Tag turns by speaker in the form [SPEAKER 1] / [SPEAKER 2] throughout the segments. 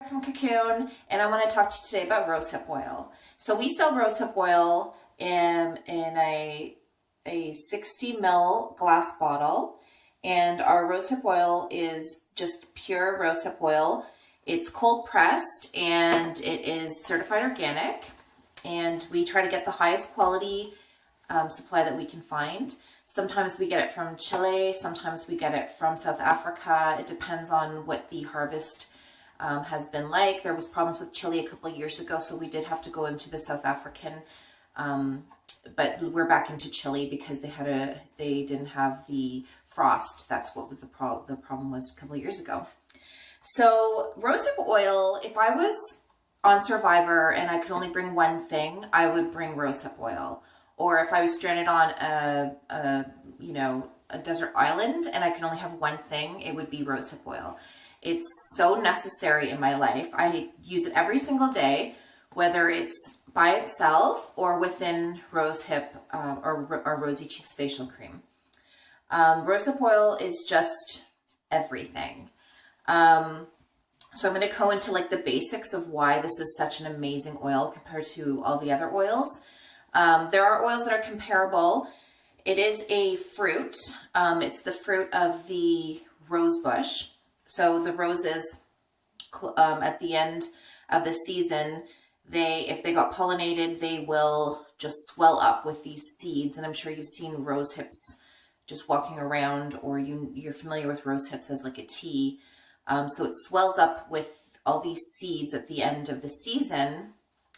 [SPEAKER 1] From Cocoon, and I want to talk to you today about rosehip oil. So we sell rosehip oil in a 60 ml glass bottle, and our rosehip oil is just pure rosehip oil. It's cold pressed and it is certified organic, and we try to get the highest quality supply that we can find. Sometimes we get it from Chile, sometimes we get it from South Africa. It depends on what the harvest has been like. There was problems with Chile a couple of years ago, so we did have to go into the South African, but we're back into Chile because they didn't have the frost. That's what was the problem was a couple of years ago. So rosehip oil, if I was on Survivor and I could only bring one thing, I would bring rosehip oil. Or if I was stranded on a desert island and I could only have one thing, it would be rosehip oil. It's so necessary in my life. I use it every single day, whether it's by itself or within Rosehip or Rosy Cheeks facial cream. Rosehip oil is just everything. So I'm going to go into like the basics of why this is such an amazing oil compared to all the other oils. There are oils that are comparable. It is a fruit. It's the fruit of the rose bush. So the roses, at the end of the season, if they got pollinated, they will just swell up with these seeds. And I'm sure you've seen rose hips just walking around, or you're familiar with rose hips as like a tea. So it swells up with all these seeds at the end of the season,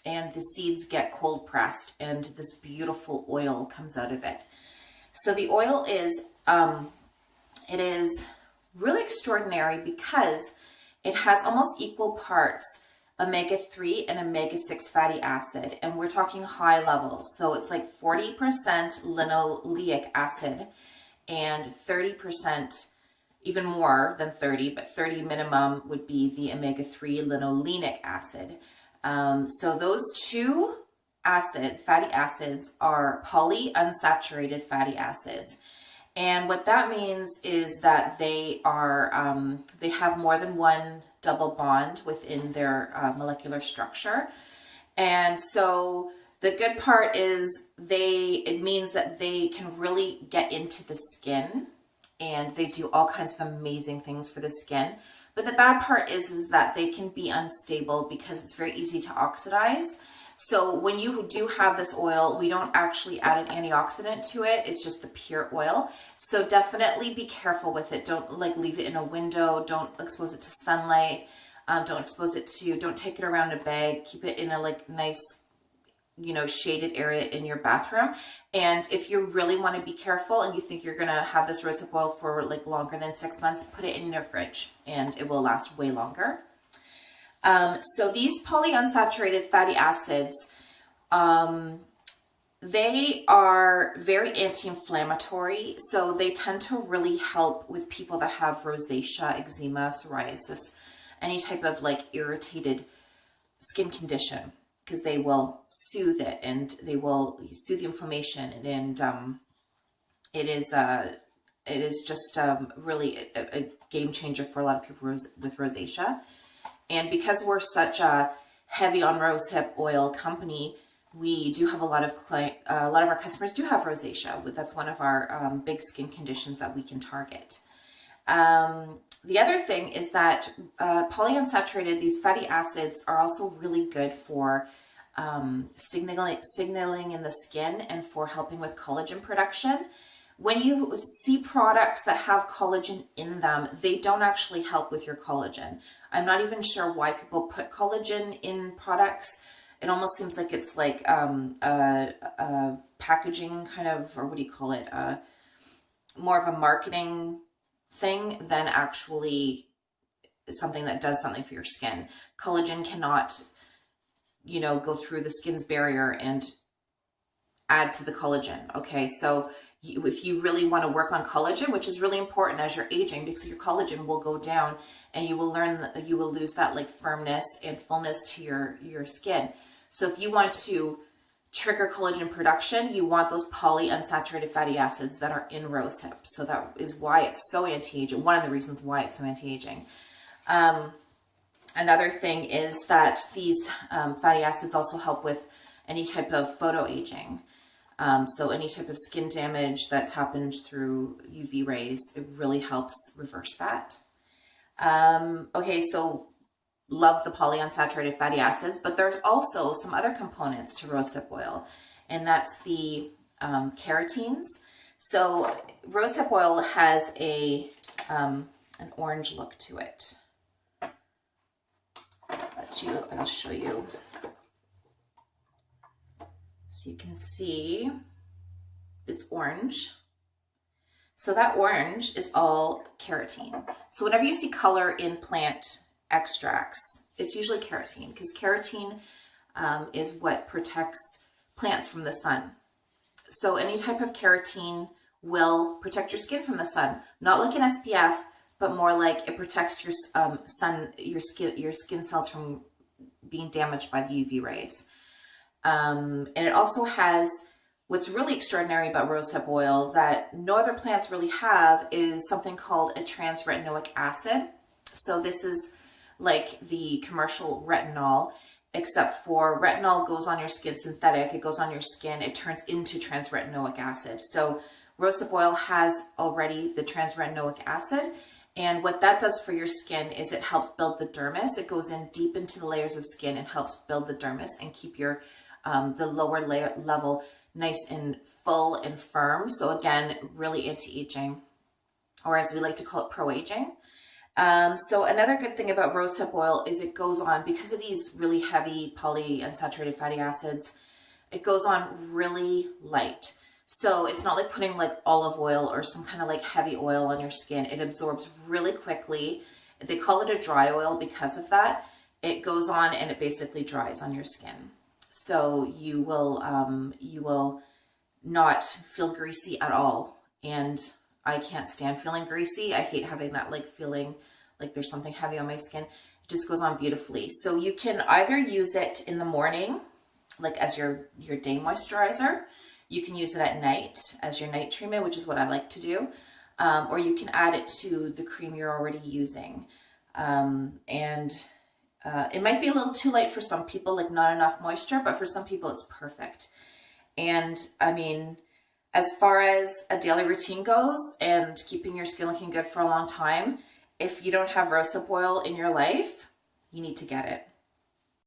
[SPEAKER 1] and the seeds get cold pressed, and this beautiful oil comes out of it. So the oil is, it is really extraordinary because it has almost equal parts omega-3 and omega-6 fatty acid, and we're talking high levels. So it's like 40% linoleic acid and 30%, even more than 30, but 30 minimum would be the omega-3 linolenic acid. So those two fatty acids are polyunsaturated fatty acids. And what that means is that they have more than one double bond within their molecular structure. And so the good part is it means that they can really get into the skin, and they do all kinds of amazing things for the skin. But the bad part is that they can be unstable because it's very easy to oxidize. So when you do have this oil, we don't actually add an antioxidant to it. It's just the pure oil. So definitely be careful with it. Don't leave it in a window. Don't expose it to sunlight. Don't take it around a bag. Keep it in a nice, shaded area in your bathroom. And if you really want to be careful and you think you're going to have this rosehip oil for longer than 6 months, put it in your fridge and it will last way longer. So these polyunsaturated fatty acids, they are very anti-inflammatory. So they tend to really help with people that have rosacea, eczema, psoriasis, any type of irritated skin condition, because they will soothe it and they will soothe the inflammation. And it is just really a game changer for a lot of people with rosacea. And because we're such a heavy on rosehip oil company, we do have a lot of our customers do have rosacea. That's one of our big skin conditions that we can target. The other thing is that polyunsaturated, these fatty acids, are also really good for signaling in the skin and for helping with collagen production. When you see products that have collagen in them, they don't actually help with your collagen. I'm not even sure why people put collagen in products. It almost seems like it's like a packaging kind of, or what do you call it? More of a marketing thing than actually something that does something for your skin. Collagen cannot, go through the skin's barrier and add to the collagen. Okay, so if you really want to work on collagen, which is really important as you're aging, because your collagen will go down and you will lose that firmness and fullness to your skin. So if you want to trigger collagen production, you want those polyunsaturated fatty acids that are in rosehip. So that is why it's so anti-aging. One of the reasons why it's so anti-aging. Another thing is that these fatty acids also help with any type of photoaging. So any type of skin damage that's happened through UV rays, it really helps reverse that. Okay, so love the polyunsaturated fatty acids, but there's also some other components to rosehip oil, and that's the carotenes. So rosehip oil has an orange look to it. I'll show you. So you can see it's orange. So that orange is all carotene. So whenever you see color in plant extracts, it's usually carotene, because carotene is what protects plants from the sun. So any type of carotene will protect your skin from the sun, not like an SPF, but more like it protects your your skin cells from being damaged by the UV rays. And it also has, what's really extraordinary about rosehip oil that no other plants really have, is something called a transretinoic acid. So this is like the commercial retinol, except for retinol goes on your skin synthetic, it goes on your skin, it turns into transretinoic acid. So rosehip oil has already the transretinoic acid, and what that does for your skin is it helps build the dermis. It goes in deep into the layers of skin and helps build the dermis and keep your the lower layer level nice and full and firm. So again, really anti-aging, or as we like to call it, pro-aging. So another good thing about rosehip oil is it goes on, because of these really heavy polyunsaturated fatty acids, it goes on really light. So it's not like putting like olive oil or some kind of like heavy oil on your skin. It absorbs really quickly. They call it a dry oil because of that. It goes on and it basically dries on your skin. So you will not feel greasy at all. And I can't stand feeling greasy. I hate having that like feeling like there's something heavy on my skin. It just goes on beautifully. So you can either use it in the morning, like as your day moisturizer. You can use it at night as your night treatment, which is what I like to do. Or you can add it to the cream you're already using. It might be a little too light for some people, like not enough moisture, but for some people it's perfect. And I mean, as far as a daily routine goes and keeping your skin looking good for a long time, if you don't have rosehip oil in your life, you need to get it.